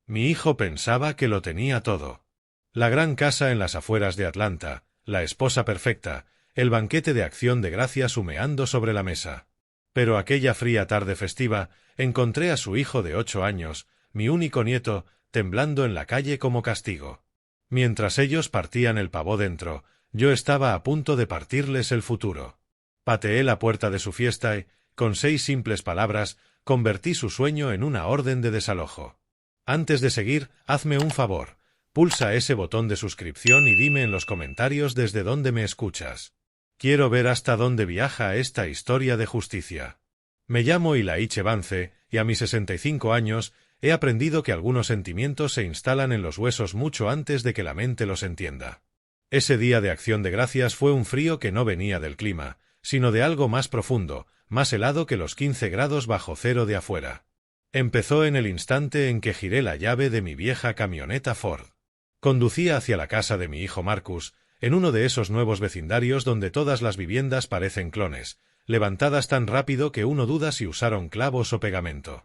Mi hijo pensaba que lo tenía todo. La gran casa en las afueras de Atlanta, la esposa perfecta, el banquete de acción de gracias humeando sobre la mesa. Pero aquella fría tarde festiva, encontré a su hijo de 8 años, mi único nieto, temblando en la calle como castigo. Mientras ellos partían el pavó dentro, yo estaba a punto de partirles el futuro. Pateé la puerta de su fiesta y, con 6 simples palabras, convertí su sueño en una orden de desalojo. Antes de seguir, hazme un favor. Pulsa ese botón de suscripción y dime en los comentarios desde dónde me escuchas. Quiero ver hasta dónde viaja esta historia de justicia. Me llamo Ilaiche Vance, y a mis 65 años he aprendido que algunos sentimientos se instalan en los huesos mucho antes de que la mente los entienda. Ese día de Acción de Gracias fue un frío que no venía del clima, sino de algo más profundo, más helado que los 15 grados bajo cero de afuera. Empezó en el instante en que giré la llave de mi vieja camioneta Ford. Conducía hacia la casa de mi hijo Marcus, en uno de esos nuevos vecindarios donde todas las viviendas parecen clones, levantadas tan rápido que uno duda si usaron clavos o pegamento.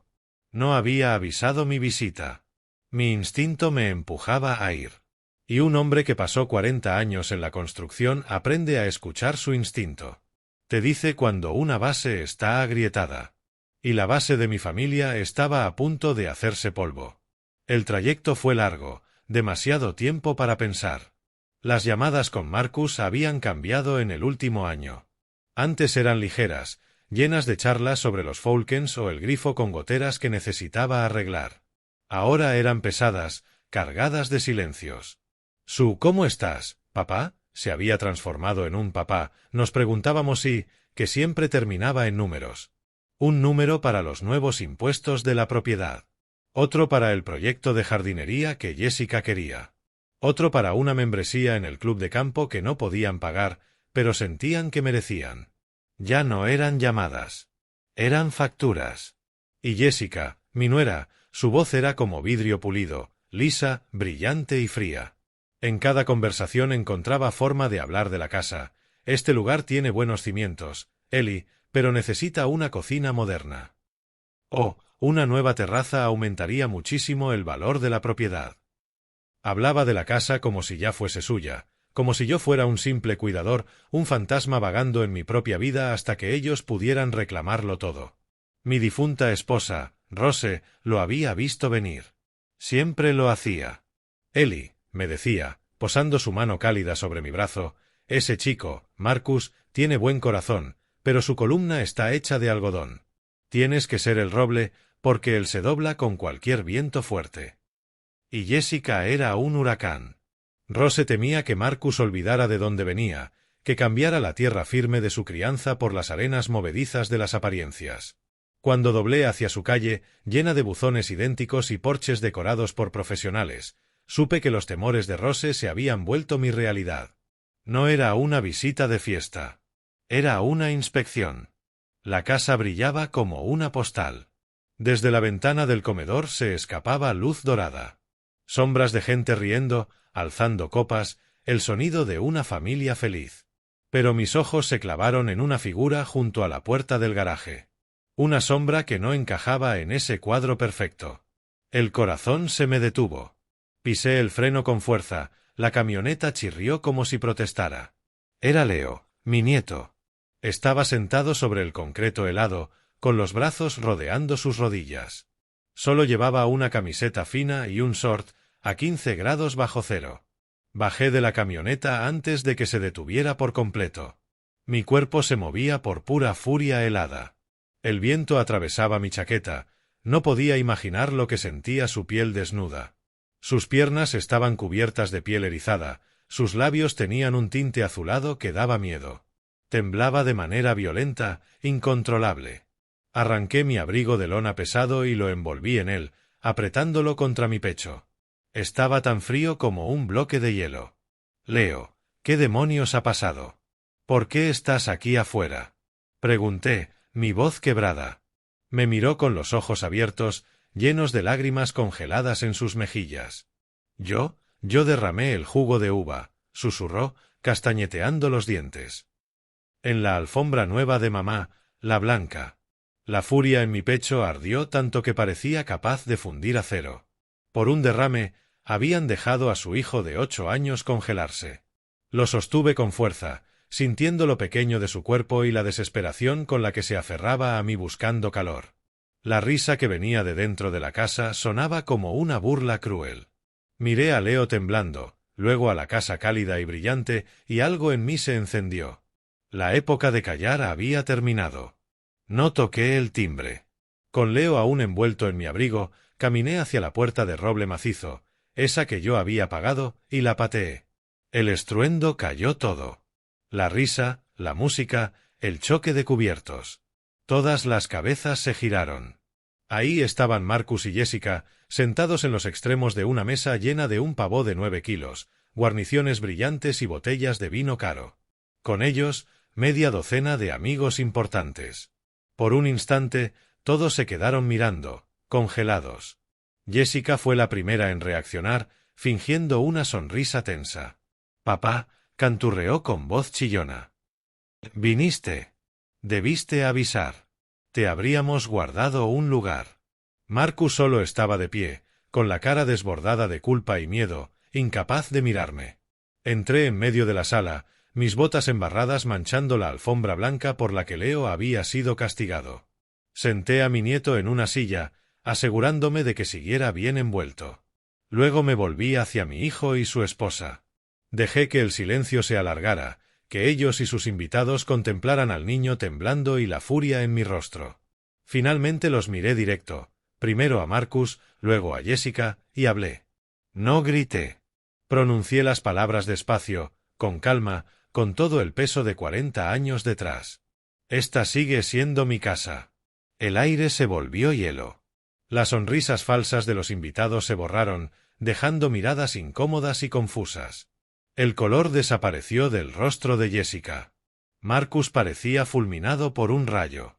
No había avisado mi visita. Mi instinto me empujaba a ir. Y un hombre que pasó 40 años en la construcción aprende a escuchar su instinto. Te dice cuando una base está agrietada. Y la base de mi familia estaba a punto de hacerse polvo. El trayecto fue largo, demasiado tiempo para pensar. Las llamadas con Marcus habían cambiado en el último año. Antes eran ligeras, llenas de charlas sobre los Falcons o el grifo con goteras que necesitaba arreglar. Ahora eran pesadas, cargadas de silencios. ¿Cómo estás, papá? Se había transformado en un papá, nos preguntábamos si, que siempre terminaba en números. Un número para los nuevos impuestos de la propiedad. Otro para el proyecto de jardinería que Jessica quería. Otro para una membresía en el club de campo que no podían pagar, pero sentían que merecían. Ya no eran llamadas. Eran facturas. Y Jessica, mi nuera, su voz era como vidrio pulido, lisa, brillante y fría. En cada conversación encontraba forma de hablar de la casa. Este lugar tiene buenos cimientos, Eli, pero necesita una cocina moderna. Oh, una nueva terraza aumentaría muchísimo el valor de la propiedad. Hablaba de la casa como si ya fuese suya, como si yo fuera un simple cuidador, un fantasma vagando en mi propia vida hasta que ellos pudieran reclamarlo todo. Mi difunta esposa, Rose, lo había visto venir. Siempre lo hacía. Eli, me decía, posando su mano cálida sobre mi brazo, ese chico, Marcus, tiene buen corazón, pero su columna está hecha de algodón. Tienes que ser el roble, porque él se dobla con cualquier viento fuerte. Y Jessica era un huracán. Rose temía que Marcus olvidara de dónde venía, que cambiara la tierra firme de su crianza por las arenas movedizas de las apariencias. Cuando doblé hacia su calle, llena de buzones idénticos y porches decorados por profesionales, supe que los temores de Rose se habían vuelto mi realidad. No era una visita de fiesta. Era una inspección. La casa brillaba como una postal. Desde la ventana del comedor se escapaba luz dorada. Sombras de gente riendo, alzando copas, el sonido de una familia feliz. Pero mis ojos se clavaron en una figura junto a la puerta del garaje. Una sombra que no encajaba en ese cuadro perfecto. El corazón se me detuvo. Pisé el freno con fuerza, la camioneta chirrió como si protestara. Era Leo, mi nieto. Estaba sentado sobre el concreto helado, con los brazos rodeando sus rodillas. Solo llevaba una camiseta fina y un short, a 15 grados bajo cero. Bajé de la camioneta antes de que se detuviera por completo. Mi cuerpo se movía por pura furia helada. El viento atravesaba mi chaqueta, no podía imaginar lo que sentía su piel desnuda. Sus piernas estaban cubiertas de piel erizada, sus labios tenían un tinte azulado que daba miedo. Temblaba de manera violenta, incontrolable. Arranqué mi abrigo de lona pesado y lo envolví en él, apretándolo contra mi pecho. Estaba tan frío como un bloque de hielo. Leo, ¿qué demonios ha pasado? ¿Por qué estás aquí afuera? Pregunté, mi voz quebrada. Me miró con los ojos abiertos, llenos de lágrimas congeladas en sus mejillas. Yo derramé el jugo de uva, susurró, castañeteando los dientes. En la alfombra nueva de mamá, la blanca. La furia en mi pecho ardió tanto que parecía capaz de fundir acero. Por un derrame, habían dejado a su hijo de 8 años congelarse. Lo sostuve con fuerza, sintiendo lo pequeño de su cuerpo y la desesperación con la que se aferraba a mí buscando calor. La risa que venía de dentro de la casa sonaba como una burla cruel. Miré a Leo temblando, luego a la casa cálida y brillante, y algo en mí se encendió. La época de callar había terminado. No toqué el timbre. Con Leo aún envuelto en mi abrigo, caminé hacia la puerta de roble macizo, esa que yo había pagado, y la pateé. El estruendo calló todo. La risa, la música, el choque de cubiertos. Todas las cabezas se giraron. Ahí estaban Marcus y Jessica, sentados en los extremos de una mesa llena de un pavó de 9 kilos, guarniciones brillantes y botellas de vino caro. Con ellos, media docena de amigos importantes. Por un instante, todos se quedaron mirando, congelados. Jessica fue la primera en reaccionar, fingiendo una sonrisa tensa. «Papá», canturreó con voz chillona. «Viniste. Debiste avisar. Te habríamos guardado un lugar». Marcus solo estaba de pie, con la cara desbordada de culpa y miedo, incapaz de mirarme. Entré en medio de la sala, mis botas embarradas manchando la alfombra blanca por la que Leo había sido castigado. Senté a mi nieto en una silla, asegurándome de que siguiera bien envuelto. Luego me volví hacia mi hijo y su esposa. Dejé que el silencio se alargara, que ellos y sus invitados contemplaran al niño temblando y la furia en mi rostro. Finalmente los miré directo, primero a Marcus, luego a Jessica, y hablé. No grité. Pronuncié las palabras despacio, con calma, con todo el peso de 40 años detrás. Esta sigue siendo mi casa. El aire se volvió hielo. Las sonrisas falsas de los invitados se borraron, dejando miradas incómodas y confusas. El color desapareció del rostro de Jessica. Marcus parecía fulminado por un rayo.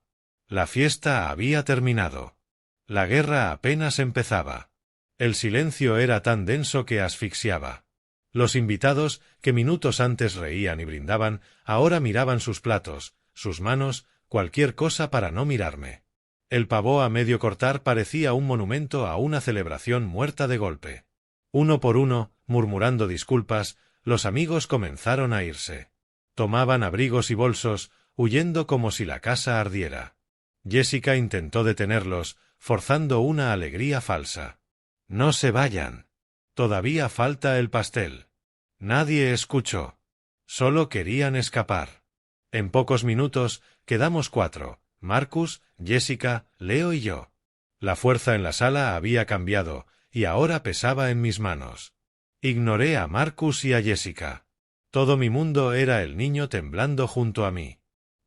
La fiesta había terminado. La guerra apenas empezaba. El silencio era tan denso que asfixiaba. Los invitados, que minutos antes reían y brindaban, ahora miraban sus platos, sus manos, cualquier cosa para no mirarme. El pavó a medio cortar parecía un monumento a una celebración muerta de golpe. Uno por uno, murmurando disculpas, los amigos comenzaron a irse. Tomaban abrigos y bolsos, huyendo como si la casa ardiera. Jessica intentó detenerlos, forzando una alegría falsa. «No se vayan. Todavía falta el pastel». Nadie escuchó. Solo querían escapar. En pocos minutos, quedamos 4, Marcus, Jessica, Leo y yo. La fuerza en la sala había cambiado, y ahora pesaba en mis manos. Ignoré a Marcus y a Jessica. Todo mi mundo era el niño temblando junto a mí.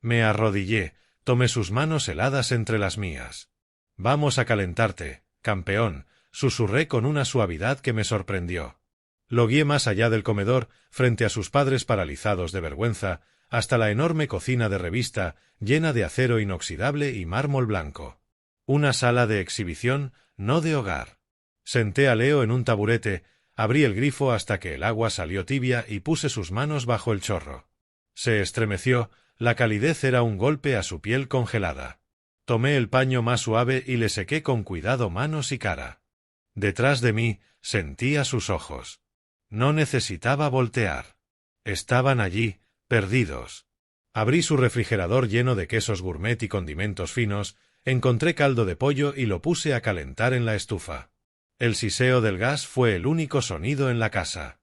Me arrodillé, tomé sus manos heladas entre las mías. «Vamos a calentarte, campeón», susurré con una suavidad que me sorprendió. Lo guié más allá del comedor, frente a sus padres paralizados de vergüenza, hasta la enorme cocina de revista, llena de acero inoxidable y mármol blanco. Una sala de exhibición, no de hogar. Senté a Leo en un taburete, abrí el grifo hasta que el agua salió tibia y puse sus manos bajo el chorro. Se estremeció, la calidez era un golpe a su piel congelada. Tomé el paño más suave y le sequé con cuidado manos y cara. Detrás de mí, sentía sus ojos. No necesitaba voltear. Estaban allí, perdidos. Abrí su refrigerador lleno de quesos gourmet y condimentos finos, encontré caldo de pollo y lo puse a calentar en la estufa. El siseo del gas fue el único sonido en la casa.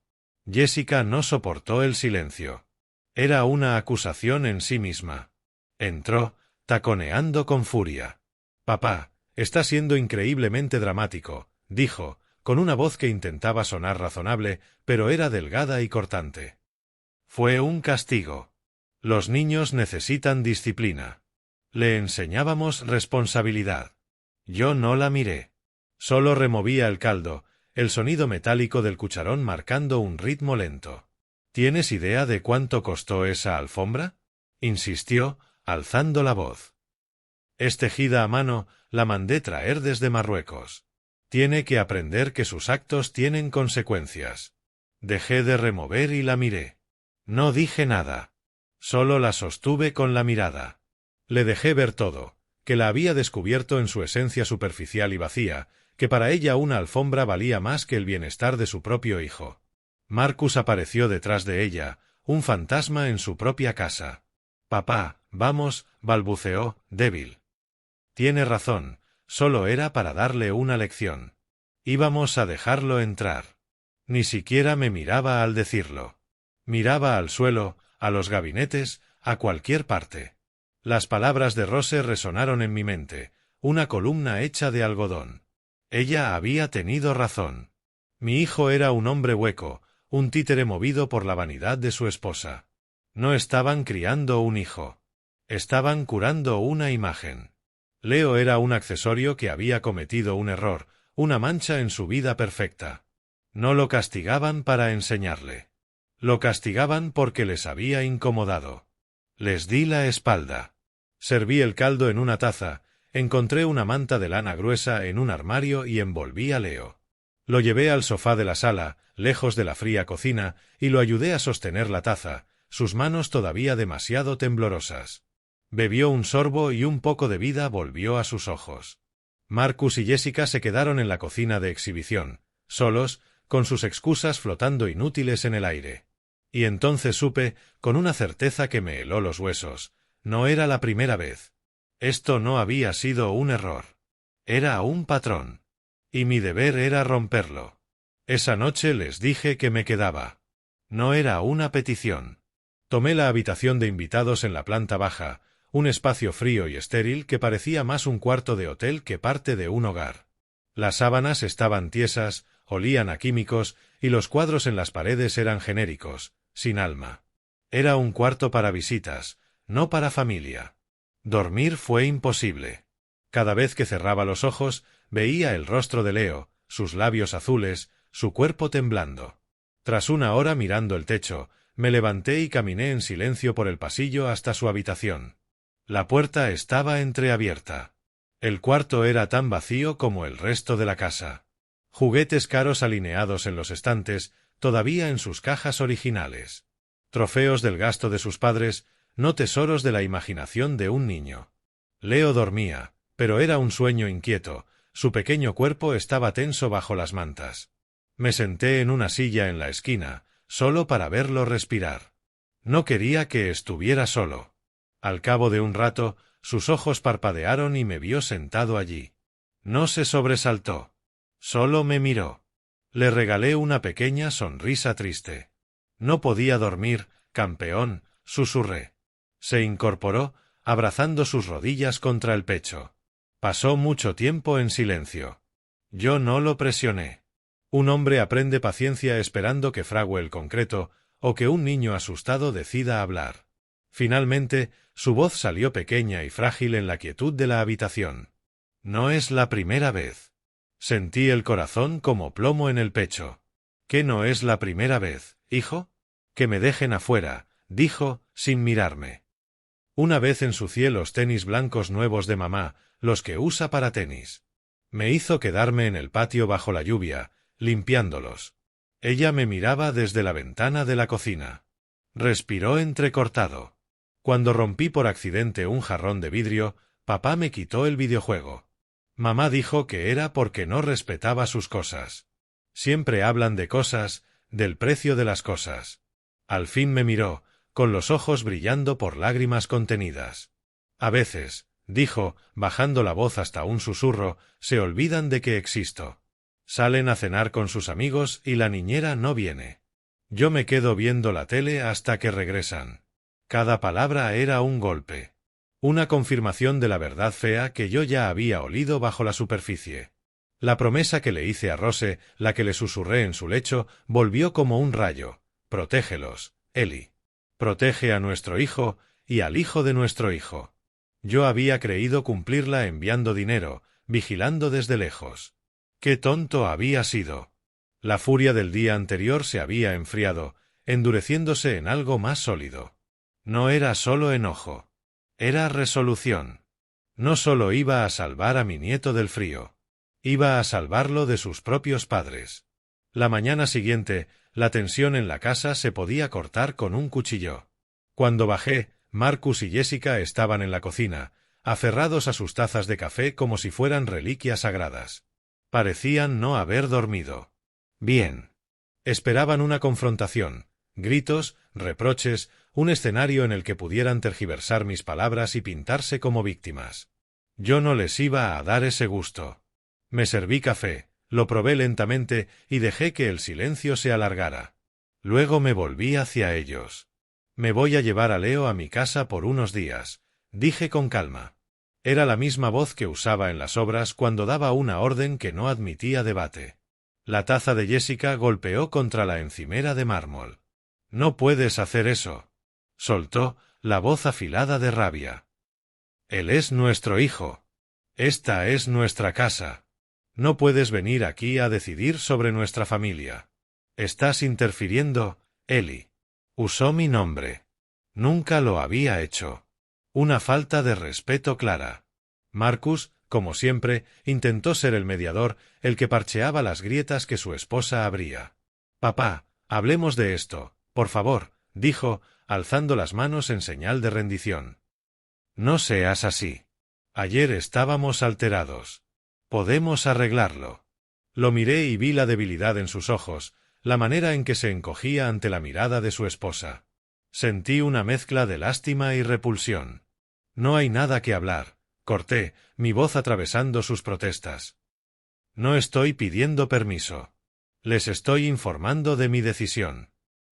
Jessica no soportó el silencio. Era una acusación en sí misma. Entró, taconeando con furia. «Papá, está siendo increíblemente dramático», dijo, con una voz que intentaba sonar razonable, pero era delgada y cortante. «Fue un castigo. Los niños necesitan disciplina. Le enseñábamos responsabilidad. Yo no la miré. Solo removía el caldo, el sonido metálico del cucharón marcando un ritmo lento. ¿Tienes idea de cuánto costó esa alfombra?», insistió, alzando la voz. «Es tejida a mano, la mandé traer desde Marruecos. Tiene que aprender que sus actos tienen consecuencias». Dejé de remover y la miré. No dije nada. Solo la sostuve con la mirada. Le dejé ver todo, que la había descubierto en su esencia superficial y vacía, que para ella una alfombra valía más que el bienestar de su propio hijo. Marcus apareció detrás de ella, un fantasma en su propia casa. «Papá, vamos», balbuceó, débil. Tiene razón, solo era para darle una lección. Íbamos a dejarlo entrar. Ni siquiera me miraba al decirlo. Miraba al suelo, a los gabinetes, a cualquier parte. Las palabras de Rose resonaron en mi mente, una columna hecha de algodón. Ella había tenido razón. Mi hijo era un hombre hueco, un títere movido por la vanidad de su esposa. No estaban criando un hijo. Estaban curando una imagen. Leo era un accesorio que había cometido un error, una mancha en su vida perfecta. No lo castigaban para enseñarle. Lo castigaban porque les había incomodado. Les di la espalda. Serví el caldo en una taza, encontré una manta de lana gruesa en un armario y envolví a Leo. Lo llevé al sofá de la sala, lejos de la fría cocina, y lo ayudé a sostener la taza, sus manos todavía demasiado temblorosas. Bebió un sorbo y un poco de vida volvió a sus ojos. Marcus y Jessica se quedaron en la cocina de exhibición, solos, con sus excusas flotando inútiles en el aire. Y entonces supe, con una certeza que me heló los huesos, no era la primera vez. Esto no había sido un error. Era un patrón. Y mi deber era romperlo. Esa noche les dije que me quedaba. No era una petición. Tomé la habitación de invitados en la planta baja, un espacio frío y estéril que parecía más un cuarto de hotel que parte de un hogar. Las sábanas estaban tiesas, olían a químicos, y los cuadros en las paredes eran genéricos, sin alma. Era un cuarto para visitas, no para familia. Dormir fue imposible. Cada vez que cerraba los ojos, veía el rostro de Leo, sus labios azules, su cuerpo temblando. Tras una hora mirando el techo, me levanté y caminé en silencio por el pasillo hasta su habitación. La puerta estaba entreabierta. El cuarto era tan vacío como el resto de la casa. Juguetes caros alineados en los estantes, todavía en sus cajas originales. Trofeos del gasto de sus padres, no tesoros de la imaginación de un niño. Leo dormía, pero era un sueño inquieto, su pequeño cuerpo estaba tenso bajo las mantas. Me senté en una silla en la esquina, solo para verlo respirar. No quería que estuviera solo. Al cabo de un rato, sus ojos parpadearon y me vio sentado allí. No se sobresaltó. Solo me miró. Le regalé una pequeña sonrisa triste. No podía dormir, campeón, susurré. Se incorporó, abrazando sus rodillas contra el pecho. Pasó mucho tiempo en silencio. Yo no lo presioné. Un hombre aprende paciencia esperando que frague el concreto, o que un niño asustado decida hablar. Finalmente, su voz salió pequeña y frágil en la quietud de la habitación. No es la primera vez. Sentí el corazón como plomo en el pecho. ¿Qué no es la primera vez, hijo? Que me dejen afuera, dijo, sin mirarme. Una vez ensucié los tenis blancos nuevos de mamá, los que usa para tenis. Me hizo quedarme en el patio bajo la lluvia, limpiándolos. Ella me miraba desde la ventana de la cocina. Respiró entrecortado. Cuando rompí por accidente un jarrón de vidrio, papá me quitó el videojuego. Mamá dijo que era porque no respetaba sus cosas. Siempre hablan de cosas, del precio de las cosas. Al fin me miró, con los ojos brillando por lágrimas contenidas. A veces, dijo, bajando la voz hasta un susurro, se olvidan de que existo. Salen a cenar con sus amigos y la niñera no viene. Yo me quedo viendo la tele hasta que regresan. Cada palabra era un golpe. Una confirmación de la verdad fea que yo ya había olido bajo la superficie. La promesa que le hice a Rose, la que le susurré en su lecho, volvió como un rayo. Protégelos, Eli. Protege a nuestro hijo y al hijo de nuestro hijo. Yo había creído cumplirla enviando dinero, vigilando desde lejos. ¡Qué tonto había sido! La furia del día anterior se había enfriado, endureciéndose en algo más sólido. No era solo enojo. Era resolución. No solo iba a salvar a mi nieto del frío. Iba a salvarlo de sus propios padres. La mañana siguiente, la tensión en la casa se podía cortar con un cuchillo. Cuando bajé, Marcus y Jessica estaban en la cocina, aferrados a sus tazas de café como si fueran reliquias sagradas. Parecían no haber dormido. Bien. Esperaban una confrontación, gritos, reproches, un escenario en el que pudieran tergiversar mis palabras y pintarse como víctimas. Yo no les iba a dar ese gusto. Me serví café, lo probé lentamente y dejé que el silencio se alargara. Luego me volví hacia ellos. Me voy a llevar a Leo a mi casa por unos días, dije con calma. Era la misma voz que usaba en las obras cuando daba una orden que no admitía debate. La taza de Jessica golpeó contra la encimera de mármol. «No puedes hacer eso», soltó, la voz afilada de rabia. «Él es nuestro hijo. Esta es nuestra casa. No puedes venir aquí a decidir sobre nuestra familia. Estás interfiriendo, Eli». Usó mi nombre. Nunca lo había hecho. Una falta de respeto clara. Marcus, como siempre, intentó ser el mediador, el que parcheaba las grietas que su esposa abría. «Papá, hablemos de esto, por favor», dijo, alzando las manos en señal de rendición. «No seas así. Ayer estábamos alterados. Podemos arreglarlo». Lo miré y vi la debilidad en sus ojos, la manera en que se encogía ante la mirada de su esposa. Sentí una mezcla de lástima y repulsión. «No hay nada que hablar», corté, mi voz atravesando sus protestas. «No estoy pidiendo permiso. Les estoy informando de mi decisión».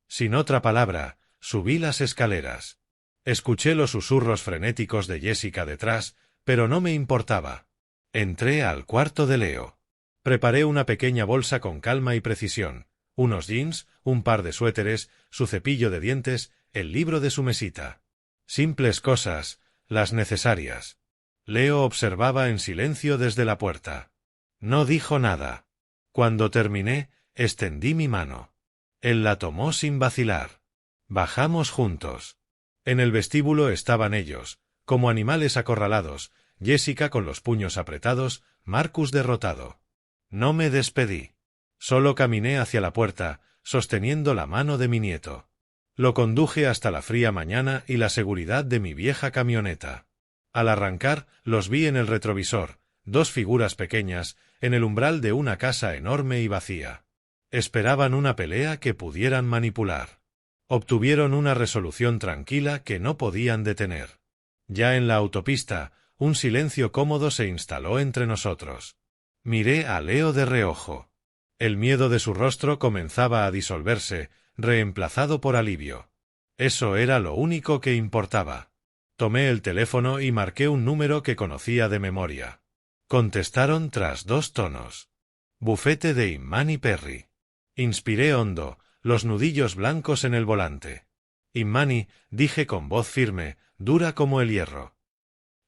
Sin otra palabra, subí las escaleras. Escuché los susurros frenéticos de Jessica detrás, pero no me importaba. Entré al cuarto de Leo. Preparé una pequeña bolsa con calma y precisión, unos jeans, un par de suéteres, su cepillo de dientes, el libro de su mesita. Simples cosas, las necesarias. Leo observaba en silencio desde la puerta. No dijo nada. Cuando terminé, extendí mi mano. Él la tomó sin vacilar. Bajamos juntos. En el vestíbulo estaban ellos, como animales acorralados, Jessica con los puños apretados, Marcus derrotado. No me despedí. Solo caminé hacia la puerta, sosteniendo la mano de mi nieto. Lo conduje hasta la fría mañana y la seguridad de mi vieja camioneta. Al arrancar, los vi en el retrovisor, dos figuras pequeñas, en el umbral de una casa enorme y vacía. Esperaban una pelea que pudieran manipular. Obtuvieron una resolución tranquila que no podían detener. Ya en la autopista, un silencio cómodo se instaló entre nosotros. Miré a Leo de reojo. El miedo de su rostro comenzaba a disolverse, reemplazado por alivio. Eso era lo único que importaba. Tomé el teléfono y marqué un número que conocía de memoria. Contestaron tras 2 tonos. Bufete de Imani Perry. Inspiré hondo, los nudillos blancos en el volante. Imani, dije con voz firme, dura como el hierro.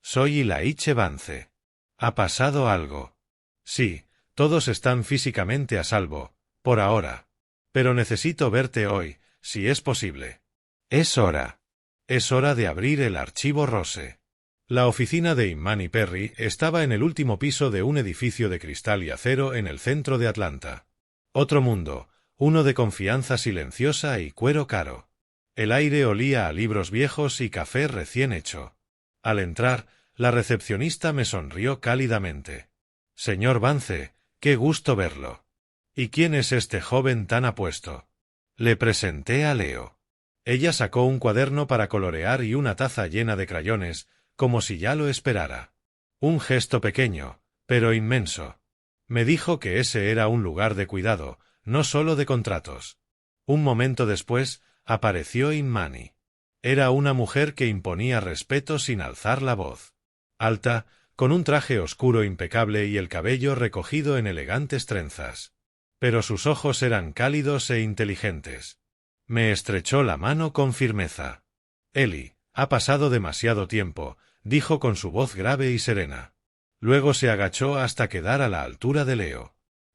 Soy Ilaiche Vance. ¿Ha pasado algo? Sí, todos están físicamente a salvo, por ahora. Pero necesito verte hoy, si es posible. Es hora. Es hora de abrir el archivo Rose. La oficina de Imani Perry estaba en el último piso de un edificio de cristal y acero en el centro de Atlanta. Otro mundo, uno de confianza silenciosa y cuero caro. El aire olía a libros viejos y café recién hecho. Al entrar, la recepcionista me sonrió cálidamente. «Señor Vance, qué gusto verlo. ¿Y quién es este joven tan apuesto?» Le presenté a Leo. Ella sacó un cuaderno para colorear y una taza llena de crayones, como si ya lo esperara. Un gesto pequeño, pero inmenso. Me dijo que ese era un lugar de cuidado, no solo de contratos. Un momento después, apareció Imani. Era una mujer que imponía respeto sin alzar la voz. Alta, con un traje oscuro impecable y el cabello recogido en elegantes trenzas. Pero sus ojos eran cálidos e inteligentes. Me estrechó la mano con firmeza. «Eli, ha pasado demasiado tiempo», dijo con su voz grave y serena. Luego se agachó hasta quedar a la altura de Leo.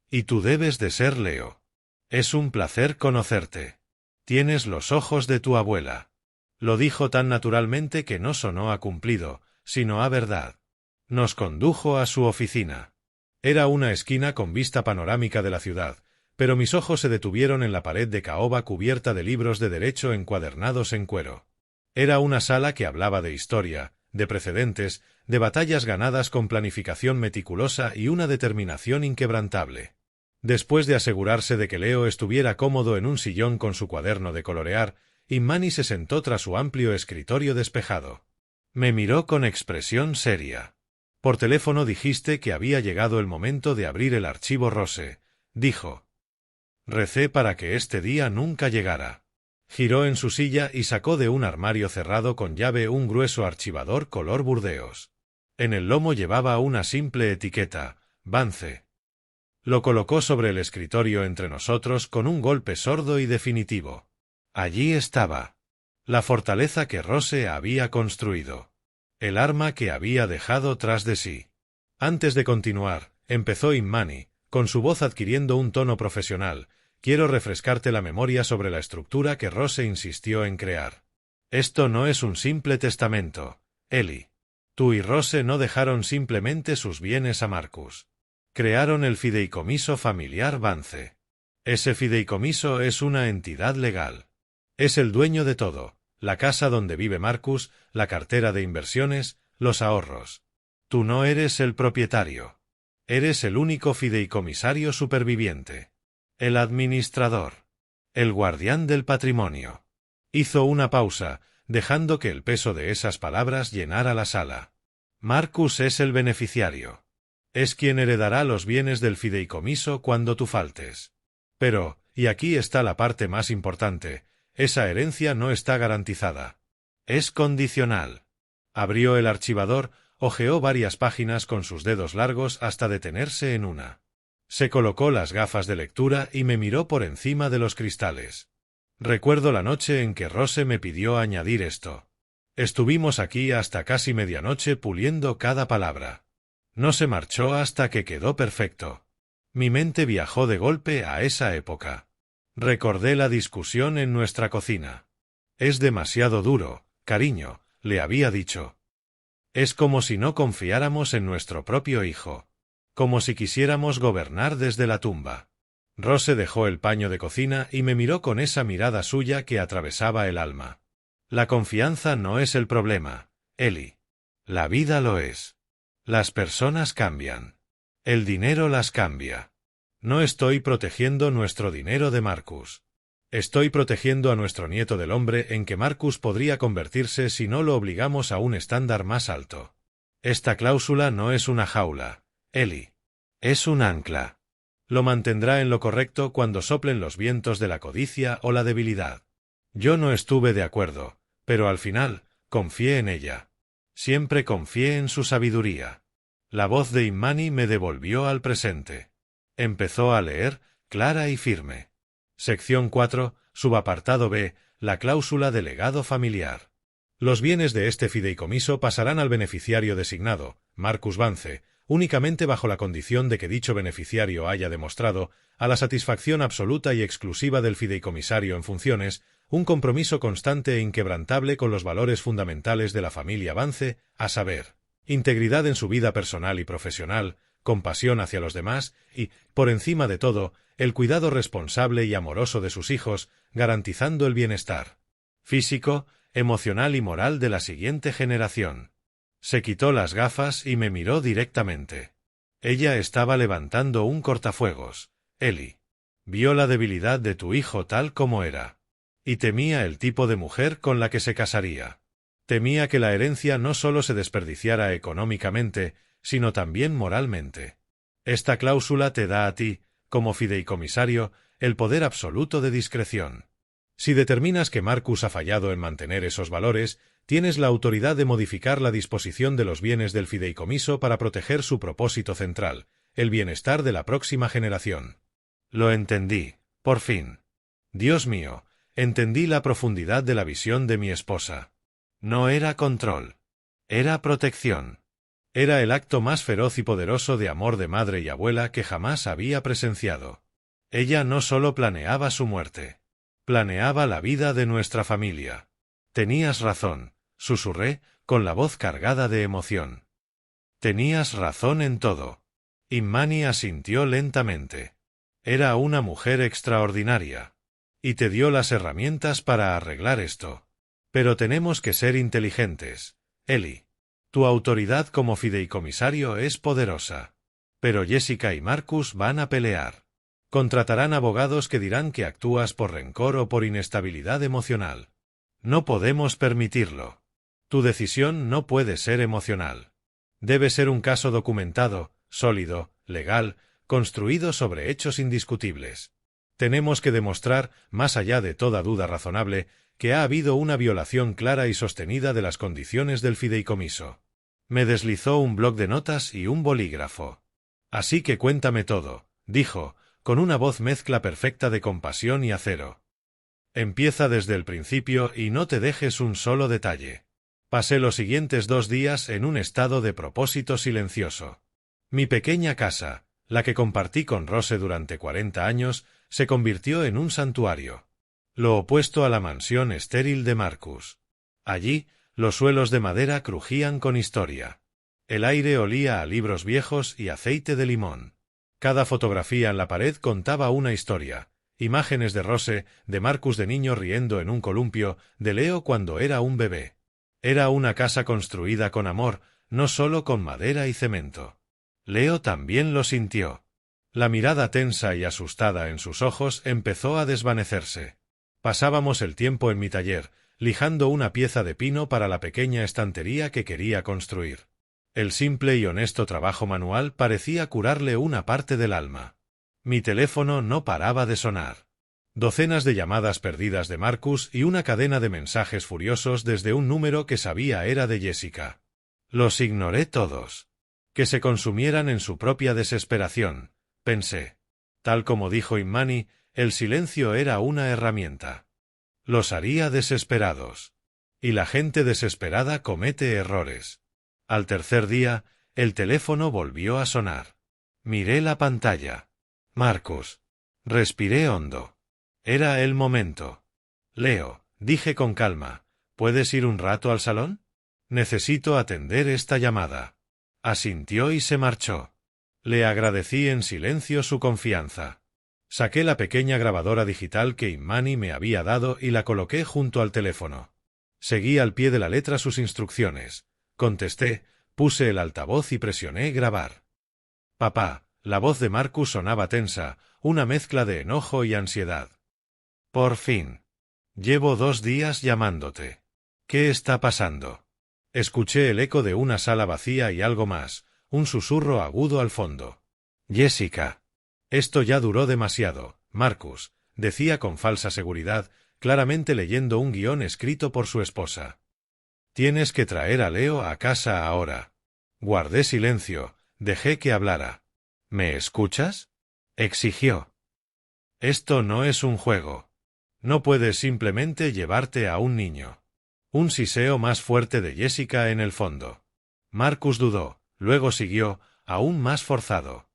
«Y tú debes de ser Leo. Es un placer conocerte. Tienes los ojos de tu abuela». Lo dijo tan naturalmente que no sonó a cumplido, sino a verdad. Nos condujo a su oficina. Era una esquina con vista panorámica de la ciudad, pero mis ojos se detuvieron en la pared de caoba cubierta de libros de derecho encuadernados en cuero. Era una sala que hablaba de historia, de precedentes, de batallas ganadas con planificación meticulosa y una determinación inquebrantable. Después de asegurarse de que Leo estuviera cómodo en un sillón con su cuaderno de colorear, Imani se sentó tras su amplio escritorio despejado. Me miró con expresión seria. Por teléfono dijiste que había llegado el momento de abrir el archivo Rose, dijo. Recé para que este día nunca llegara. Giró en su silla y sacó de un armario cerrado con llave un grueso archivador color burdeos. En el lomo llevaba una simple etiqueta, Vance. Lo colocó sobre el escritorio entre nosotros con un golpe sordo y definitivo. Allí estaba. La fortaleza que Rose había construido. El arma que había dejado tras de sí. Antes de continuar, empezó Imani, con su voz adquiriendo un tono profesional. Quiero refrescarte la memoria sobre la estructura que Rose insistió en crear. Esto no es un simple testamento, Ellie. Tú y Rose no dejaron simplemente sus bienes a Marcus. Crearon el fideicomiso familiar Vance. Ese fideicomiso es una entidad legal. Es el dueño de todo, la casa donde vive Marcus, la cartera de inversiones, los ahorros. Tú no eres el propietario. Eres el único fideicomisario superviviente. El administrador. El guardián del patrimonio. Hizo una pausa, dejando que el peso de esas palabras llenara la sala. Marcus es el beneficiario. Es quien heredará los bienes del fideicomiso cuando tú faltes. Pero, y aquí está la parte más importante, esa herencia no está garantizada. Es condicional. Abrió el archivador, hojeó varias páginas con sus dedos largos hasta detenerse en una. Se colocó las gafas de lectura y me miró por encima de los cristales. Recuerdo la noche en que Rose me pidió añadir esto. Estuvimos aquí hasta casi medianoche puliendo cada palabra. No se marchó hasta que quedó perfecto. Mi mente viajó de golpe a esa época. Recordé la discusión en nuestra cocina. Es demasiado duro, cariño, le había dicho. Es como si no confiáramos en nuestro propio hijo. Como si quisiéramos gobernar desde la tumba. Rose dejó el paño de cocina y me miró con esa mirada suya que atravesaba el alma. La confianza no es el problema, Ellie. La vida lo es. Las personas cambian. El dinero las cambia. No estoy protegiendo nuestro dinero de Marcus. Estoy protegiendo a nuestro nieto del hombre en que Marcus podría convertirse si no lo obligamos a un estándar más alto. Esta cláusula no es una jaula. Ellie. Es un ancla. Lo mantendrá en lo correcto cuando soplen los vientos de la codicia o la debilidad. Yo no estuve de acuerdo, pero al final, confié en ella. Siempre confié en su sabiduría. La voz de Imani me devolvió al presente. Empezó a leer, clara y firme. Sección 4, subapartado B, la cláusula de legado familiar. Los bienes de este fideicomiso pasarán al beneficiario designado, Marcus Vance, únicamente bajo la condición de que dicho beneficiario haya demostrado, a la satisfacción absoluta y exclusiva del fideicomisario en funciones, un compromiso constante e inquebrantable con los valores fundamentales de la familia Vance, a saber, integridad en su vida personal y profesional, compasión hacia los demás y, por encima de todo, el cuidado responsable y amoroso de sus hijos, garantizando el bienestar físico, emocional y moral de la siguiente generación. Se quitó las gafas y me miró directamente. Ella estaba levantando un cortafuegos. Ellie. Vio la debilidad de tu hijo tal como era. Y temía el tipo de mujer con la que se casaría. Temía que la herencia no solo se desperdiciara económicamente, sino también moralmente. Esta cláusula te da a ti, como fideicomisario, el poder absoluto de discreción. Si determinas que Marcus ha fallado en mantener esos valores, tienes la autoridad de modificar la disposición de los bienes del fideicomiso para proteger su propósito central, el bienestar de la próxima generación. Lo entendí, por fin. Dios mío, entendí la profundidad de la visión de mi esposa. No era control. Era protección. Era el acto más feroz y poderoso de amor de madre y abuela que jamás había presenciado. Ella no solo planeaba su muerte. Planeaba la vida de nuestra familia. Tenías razón, susurré, con la voz cargada de emoción. Tenías razón en todo. Imani asintió lentamente. Era una mujer extraordinaria. Y te dio las herramientas para arreglar esto. Pero tenemos que ser inteligentes, Ellie. Tu autoridad como fideicomisario es poderosa. Pero Jessica y Marcus van a pelear. Contratarán abogados que dirán que actúas por rencor o por inestabilidad emocional. No podemos permitirlo. Tu decisión no puede ser emocional. Debe ser un caso documentado, sólido, legal, construido sobre hechos indiscutibles. Tenemos que demostrar, más allá de toda duda razonable, que ha habido una violación clara y sostenida de las condiciones del fideicomiso. Me deslizó un bloc de notas y un bolígrafo. Así que cuéntame todo, dijo, con una voz mezcla perfecta de compasión y acero. Empieza desde el principio y no te dejes un solo detalle. Pasé los siguientes 2 días en un estado de propósito silencioso. Mi pequeña casa, la que compartí con Rose durante 40 años, se convirtió en un santuario. Lo opuesto a la mansión estéril de Marcus. Allí, los suelos de madera crujían con historia. El aire olía a libros viejos y aceite de limón. Cada fotografía en la pared contaba una historia. Imágenes de Rose, de Marcus de niño riendo en un columpio, de Leo cuando era un bebé. Era una casa construida con amor, no solo con madera y cemento. Leo también lo sintió. La mirada tensa y asustada en sus ojos empezó a desvanecerse. Pasábamos el tiempo en mi taller, lijando una pieza de pino para la pequeña estantería que quería construir. El simple y honesto trabajo manual parecía curarle una parte del alma. Mi teléfono no paraba de sonar. Docenas de llamadas perdidas de Marcus y una cadena de mensajes furiosos desde un número que sabía era de Jessica. Los ignoré todos. Que se consumieran en su propia desesperación, pensé. Tal como dijo Imani, el silencio era una herramienta. Los haría desesperados. Y la gente desesperada comete errores. Al tercer día, el teléfono volvió a sonar. Miré la pantalla. Marcus. Respiré hondo. Era el momento. Leo, dije con calma, ¿puedes ir un rato al salón? Necesito atender esta llamada. Asintió y se marchó. Le agradecí en silencio su confianza. Saqué la pequeña grabadora digital que Imani me había dado y la coloqué junto al teléfono. Seguí al pie de la letra sus instrucciones. Contesté, puse el altavoz y presioné grabar. Papá, la voz de Marcus sonaba tensa, una mezcla de enojo y ansiedad. Por fin. Llevo 2 días llamándote. ¿Qué está pasando? Escuché el eco de una sala vacía y algo más, un susurro agudo al fondo. Jessica. Esto ya duró demasiado, Marcus, decía con falsa seguridad, claramente leyendo un guión escrito por su esposa. Tienes que traer a Leo a casa ahora. Guardé silencio, dejé que hablara. ¿Me escuchas? Exigió. Esto no es un juego. No puedes simplemente llevarte a un niño. Un siseo más fuerte de Jessica en el fondo. Marcus dudó, luego siguió, aún más forzado.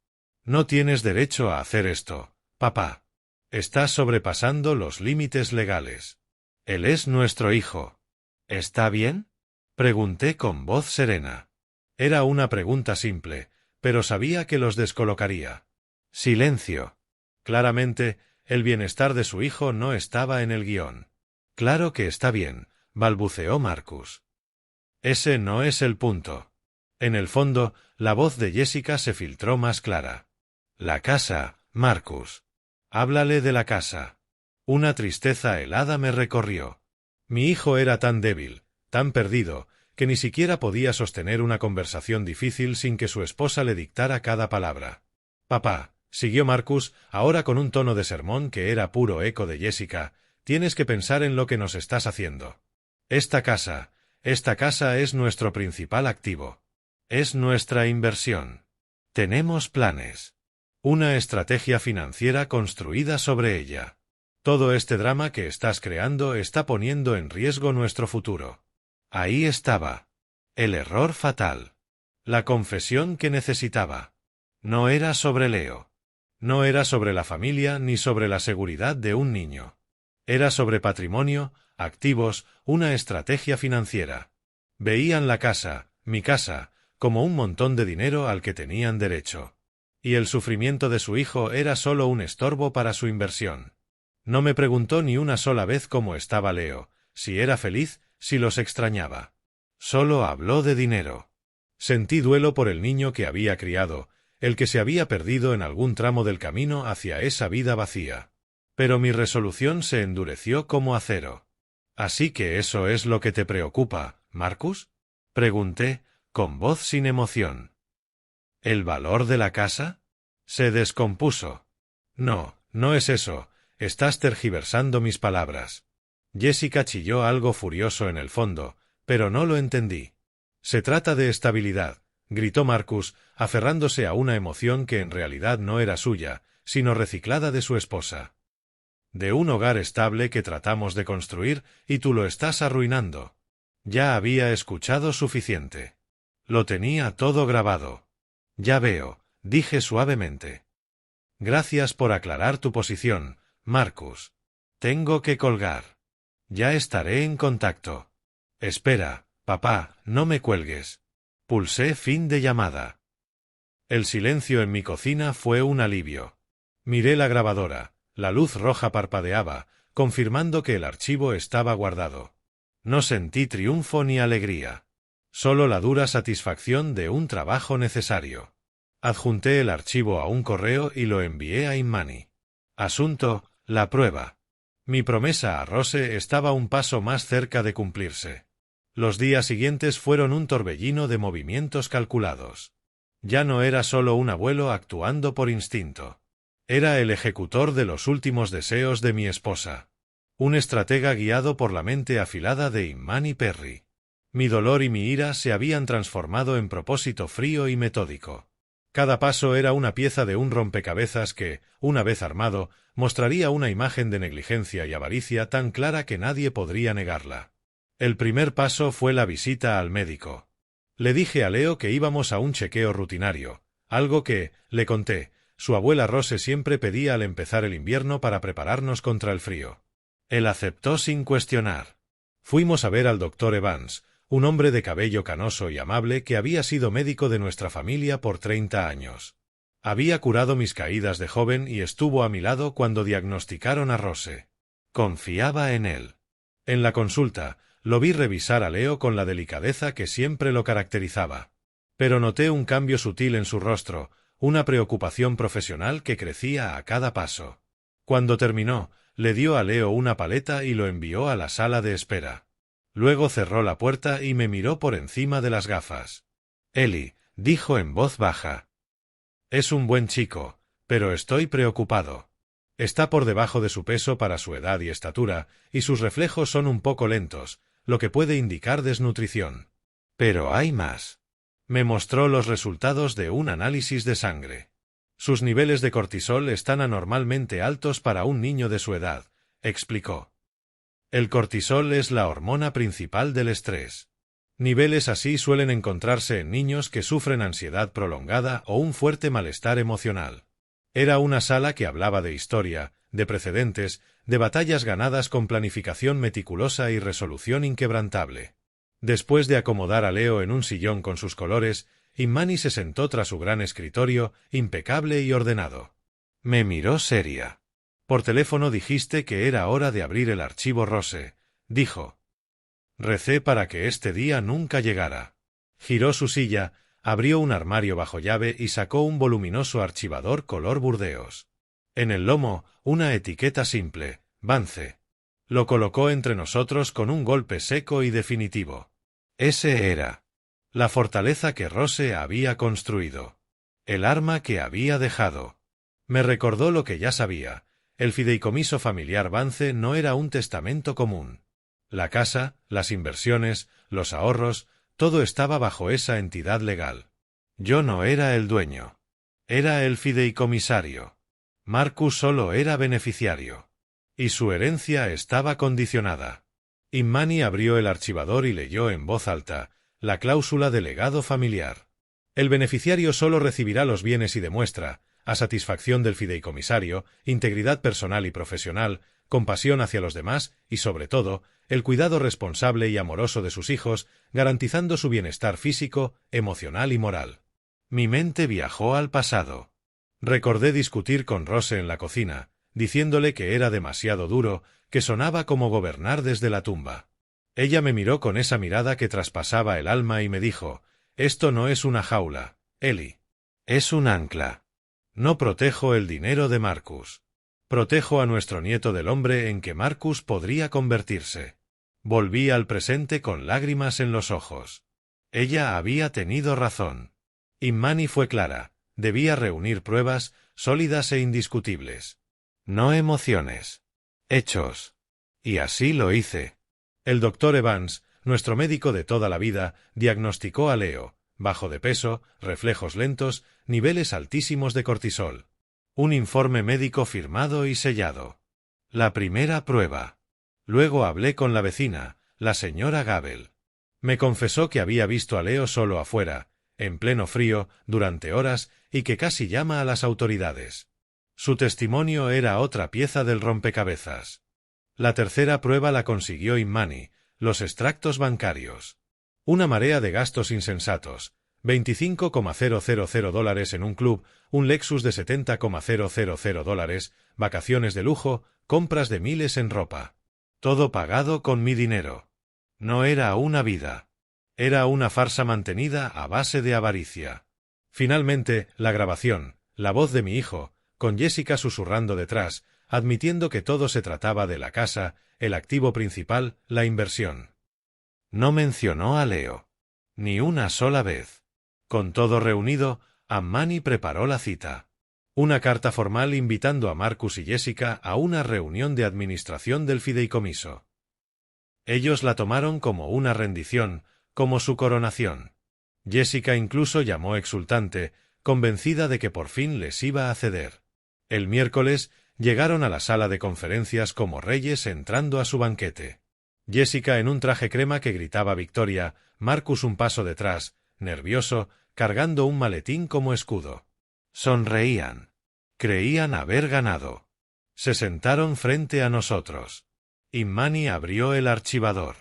No tienes derecho a hacer esto, papá. Estás sobrepasando los límites legales. Él es nuestro hijo. ¿Está bien? Pregunté con voz serena. Era una pregunta simple, pero sabía que los descolocaría. Silencio. Claramente, el bienestar de su hijo no estaba en el guión. Claro que está bien, balbuceó Marcus. Ese no es el punto. En el fondo, la voz de Jessica se filtró más clara. La casa, Marcus. Háblale de la casa. Una tristeza helada me recorrió. Mi hijo era tan débil, tan perdido, que ni siquiera podía sostener una conversación difícil sin que su esposa le dictara cada palabra. Papá, siguió Marcus, ahora con un tono de sermón que era puro eco de Jessica, tienes que pensar en lo que nos estás haciendo. Esta casa es nuestro principal activo. Es nuestra inversión. Tenemos planes. Una estrategia financiera construida sobre ella. Todo este drama que estás creando está poniendo en riesgo nuestro futuro. Ahí estaba. El error fatal. La confesión que necesitaba. No era sobre Leo. No era sobre la familia ni sobre la seguridad de un niño. Era sobre patrimonio, activos, una estrategia financiera. Veían la casa, mi casa, como un montón de dinero al que tenían derecho. Y el sufrimiento de su hijo era solo un estorbo para su inversión. No me preguntó ni una sola vez cómo estaba Leo, si era feliz, si los extrañaba. Solo habló de dinero. Sentí duelo por el niño que había criado, el que se había perdido en algún tramo del camino hacia esa vida vacía. Pero mi resolución se endureció como acero. —¿Así que eso es lo que te preocupa, Marcus? —pregunté, con voz sin emoción. —¿El valor de la casa? Se descompuso. No, no es eso. Estás tergiversando mis palabras. Jessica chilló algo furioso en el fondo, pero no lo entendí. Se trata de estabilidad, gritó Marcus, aferrándose a una emoción que en realidad no era suya, sino reciclada de su esposa. De un hogar estable que tratamos de construir y tú lo estás arruinando. Ya había escuchado suficiente. Lo tenía todo grabado. Ya veo, dije suavemente. Gracias por aclarar tu posición, Marcus. Tengo que colgar. Ya estaré en contacto. Espera, papá, no me cuelgues. Pulsé fin de llamada. El silencio en mi cocina fue un alivio. Miré la grabadora. La luz roja parpadeaba, confirmando que el archivo estaba guardado. No sentí triunfo ni alegría. Solo la dura satisfacción de un trabajo necesario. Adjunté el archivo a un correo y lo envié a Inmani. Asunto: la prueba. Mi promesa a Rose estaba un paso más cerca de cumplirse. Los días siguientes fueron un torbellino de movimientos calculados. Ya no era solo un abuelo actuando por instinto. Era el ejecutor de los últimos deseos de mi esposa. Un estratega guiado por la mente afilada de Imani Perry. Mi dolor y mi ira se habían transformado en propósito frío y metódico. Cada paso era una pieza de un rompecabezas que, una vez armado, mostraría una imagen de negligencia y avaricia tan clara que nadie podría negarla. El primer paso fue la visita al médico. Le dije a Leo que íbamos a un chequeo rutinario, algo que, le conté, su abuela Rose siempre pedía al empezar el invierno para prepararnos contra el frío. Él aceptó sin cuestionar. Fuimos a ver al doctor Evans, un hombre de cabello canoso y amable que había sido médico de nuestra familia por 30 años. Había curado mis caídas de joven y estuvo a mi lado cuando diagnosticaron a Rose. Confiaba en él. En la consulta, lo vi revisar a Leo con la delicadeza que siempre lo caracterizaba. Pero noté un cambio sutil en su rostro, una preocupación profesional que crecía a cada paso. Cuando terminó, le dio a Leo una paleta y lo envió a la sala de espera. Luego cerró la puerta y me miró por encima de las gafas. Eli, dijo en voz baja. Es un buen chico, pero estoy preocupado. Está por debajo de su peso para su edad y estatura, y sus reflejos son un poco lentos, lo que puede indicar desnutrición. Pero hay más. Me mostró los resultados de un análisis de sangre. Sus niveles de cortisol están anormalmente altos para un niño de su edad, explicó. El cortisol es la hormona principal del estrés. Niveles así suelen encontrarse en niños que sufren ansiedad prolongada o un fuerte malestar emocional. Era una sala que hablaba de historia, de precedentes, de batallas ganadas con planificación meticulosa y resolución inquebrantable. Después de acomodar a Leo en un sillón con sus colores, Imani se sentó tras su gran escritorio, impecable y ordenado. Me miró seria. Por teléfono dijiste que era hora de abrir el archivo Rose, dijo. Recé para que este día nunca llegara. Giró su silla, abrió un armario bajo llave y sacó un voluminoso archivador color burdeos. En el lomo, una etiqueta simple, Vance. Lo colocó entre nosotros con un golpe seco y definitivo. Ese era la fortaleza que Rose había construido. El arma que había dejado. Me recordó lo que ya sabía. El fideicomiso familiar Vance no era un testamento común. La casa, las inversiones, los ahorros, todo estaba bajo esa entidad legal. Yo no era el dueño. Era el fideicomisario. Marcus solo era beneficiario. Y su herencia estaba condicionada. Imani abrió el archivador y leyó en voz alta la cláusula de legado familiar. El beneficiario solo recibirá los bienes y demuestra, a satisfacción del fideicomisario, integridad personal y profesional, compasión hacia los demás y, sobre todo, el cuidado responsable y amoroso de sus hijos, garantizando su bienestar físico, emocional y moral. Mi mente viajó al pasado. Recordé discutir con Rose en la cocina, diciéndole que era demasiado duro, que sonaba como gobernar desde la tumba. Ella me miró con esa mirada que traspasaba el alma y me dijo: «Esto no es una jaula, Ellie. Es un ancla. No protejo el dinero de Marcus. Protejo a nuestro nieto del hombre en que Marcus podría convertirse». Volví al presente con lágrimas en los ojos. Ella había tenido razón. Imani fue clara: debía reunir pruebas sólidas e indiscutibles. No emociones. Hechos. Y así lo hice. El doctor Evans, nuestro médico de toda la vida, diagnosticó a Leo: bajo de peso, reflejos lentos, niveles altísimos de cortisol. Un informe médico firmado y sellado. La primera prueba. Luego hablé con la vecina, la señora Gabel. Me confesó que había visto a Leo solo afuera, en pleno frío, durante horas, y que casi llama a las autoridades. Su testimonio era otra pieza del rompecabezas. La tercera prueba la consiguió Imani: los extractos bancarios. Una marea de gastos insensatos: $25,000 en un club, un Lexus de $70,000, vacaciones de lujo, compras de miles en ropa. Todo pagado con mi dinero. No era una vida. Era una farsa mantenida a base de avaricia. Finalmente, la grabación, la voz de mi hijo, con Jessica susurrando detrás, admitiendo que todo se trataba de la casa, el activo principal, la inversión. No mencionó a Leo. Ni una sola vez. Con todo reunido, Ammani preparó la cita. Una carta formal invitando a Marcus y Jessica a una reunión de administración del fideicomiso. Ellos la tomaron como una rendición, como su coronación. Jessica incluso llamó exultante, convencida de que por fin les iba a ceder. El miércoles llegaron a la sala de conferencias como reyes entrando a su banquete. Jessica en un traje crema que gritaba victoria, Marcus un paso detrás, nervioso, cargando un maletín como escudo. Sonreían. Creían haber ganado. Se sentaron frente a nosotros. Imani abrió el archivador.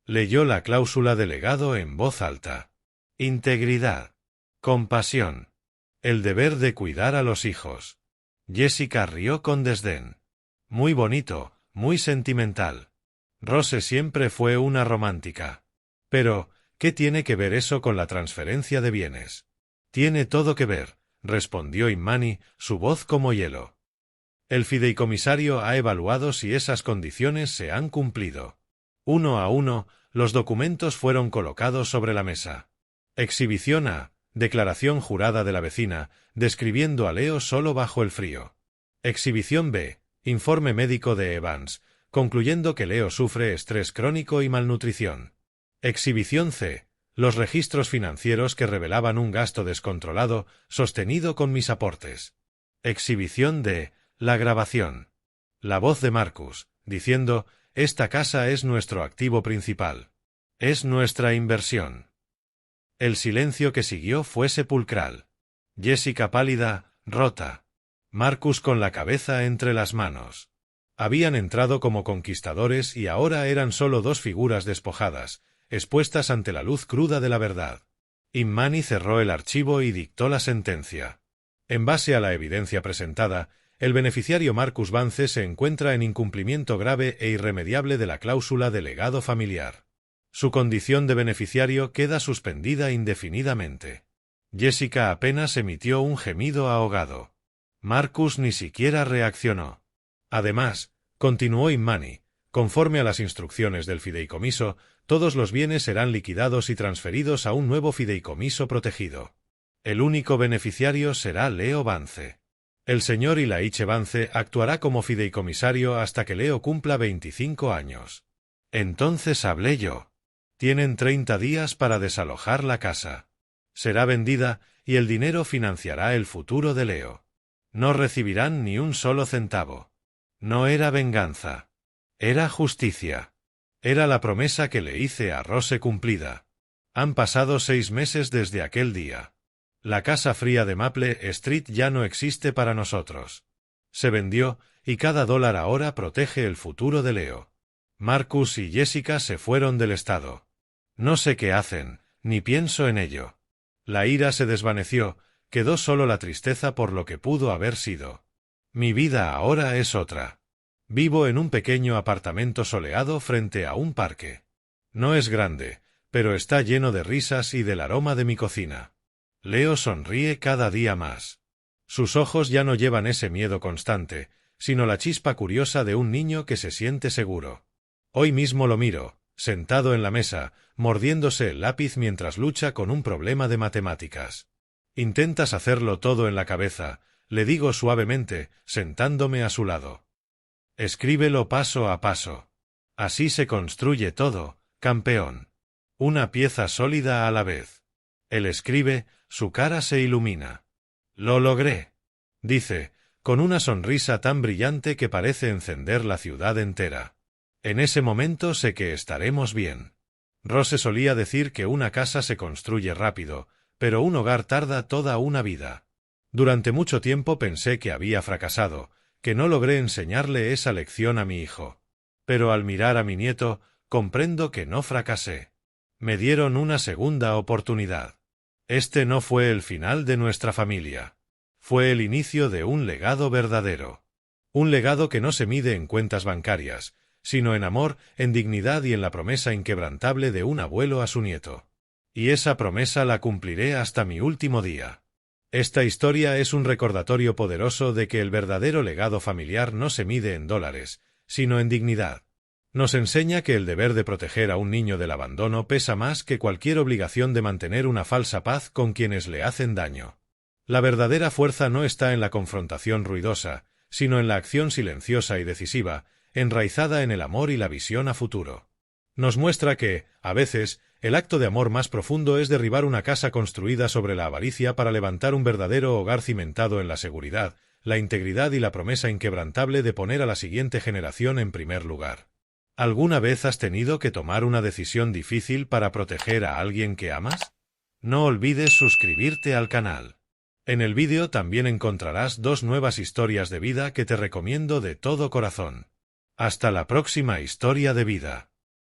Leyó la cláusula de legado en voz alta. Integridad. Compasión. El deber de cuidar a los hijos. Jessica rió con desdén. Muy bonito, muy sentimental. Rose siempre fue una romántica. Pero, ¿qué tiene que ver eso con la transferencia de bienes? Tiene todo que ver, respondió Imani, su voz como hielo. El fideicomisario ha evaluado si esas condiciones se han cumplido. Uno a uno, los documentos fueron colocados sobre la mesa. Exhibición A. Declaración jurada de la vecina, describiendo a Leo solo bajo el frío. Exhibición B. Informe médico de Evans, concluyendo que Leo sufre estrés crónico y malnutrición. Exhibición C. Los registros financieros que revelaban un gasto descontrolado, sostenido con mis aportes. Exhibición D. La grabación. La voz de Marcus, diciendo: «Esta casa es nuestro activo principal. Es nuestra inversión». El silencio que siguió fue sepulcral. Jessica pálida, rota. Marcus con la cabeza entre las manos. Habían entrado como conquistadores y ahora eran solo dos figuras despojadas, expuestas ante la luz cruda de la verdad. Imani cerró el archivo y dictó la sentencia. En base a la evidencia presentada, el beneficiario Marcus Vance se encuentra en incumplimiento grave e irremediable de la cláusula de legado familiar. Su condición de beneficiario queda suspendida indefinidamente. Jessica apenas emitió un gemido ahogado. Marcus ni siquiera reaccionó. Además, continuó Imani, conforme a las instrucciones del fideicomiso, todos los bienes serán liquidados y transferidos a un nuevo fideicomiso protegido. El único beneficiario será Leo Vance. El señor Ilaiche Vance actuará como fideicomisario hasta que Leo cumpla 25 años. Entonces hablé yo. Tienen 30 días para desalojar la casa. Será vendida y el dinero financiará el futuro de Leo. No recibirán ni un solo centavo. No era venganza. Era justicia. Era la promesa que le hice a Rose cumplida. Han pasado 6 meses desde aquel día. La casa fría de Maple Street ya no existe para nosotros. Se vendió, y cada dólar ahora protege el futuro de Leo. Marcus y Jessica se fueron del estado. No sé qué hacen, ni pienso en ello. La ira se desvaneció, quedó solo la tristeza por lo que pudo haber sido. Mi vida ahora es otra. Vivo en un pequeño apartamento soleado frente a un parque. No es grande, pero está lleno de risas y del aroma de mi cocina. Leo sonríe cada día más. Sus ojos ya no llevan ese miedo constante, sino la chispa curiosa de un niño que se siente seguro. Hoy mismo lo miro, sentado en la mesa, mordiéndose el lápiz mientras lucha con un problema de matemáticas. Intentas hacerlo todo en la cabeza, le digo suavemente, sentándome a su lado. Escríbelo paso a paso. Así se construye todo, campeón. Una pieza sólida a la vez. Él escribe, su cara se ilumina. Lo logré, dice, con una sonrisa tan brillante que parece encender la ciudad entera. En ese momento sé que estaremos bien. Rose solía decir que una casa se construye rápido, pero un hogar tarda toda una vida. Durante mucho tiempo pensé que había fracasado, que no logré enseñarle esa lección a mi hijo. Pero al mirar a mi nieto, comprendo que no fracasé. Me dieron una segunda oportunidad. Este no fue el final de nuestra familia. Fue el inicio de un legado verdadero. Un legado que no se mide en cuentas bancarias, sino en amor, en dignidad y en la promesa inquebrantable de un abuelo a su nieto. Y esa promesa la cumpliré hasta mi último día. Esta historia es un recordatorio poderoso de que el verdadero legado familiar no se mide en dólares, sino en dignidad. Nos enseña que el deber de proteger a un niño del abandono pesa más que cualquier obligación de mantener una falsa paz con quienes le hacen daño. La verdadera fuerza no está en la confrontación ruidosa, sino en la acción silenciosa y decisiva, enraizada en el amor y la visión a futuro. Nos muestra que, a veces, el acto de amor más profundo es derribar una casa construida sobre la avaricia para levantar un verdadero hogar cimentado en la seguridad, la integridad y la promesa inquebrantable de poner a la siguiente generación en primer lugar. ¿Alguna vez has tenido que tomar una decisión difícil para proteger a alguien que amas? No olvides suscribirte al canal. En el vídeo también encontrarás 2 nuevas historias de vida que te recomiendo de todo corazón. Hasta la próxima historia de vida.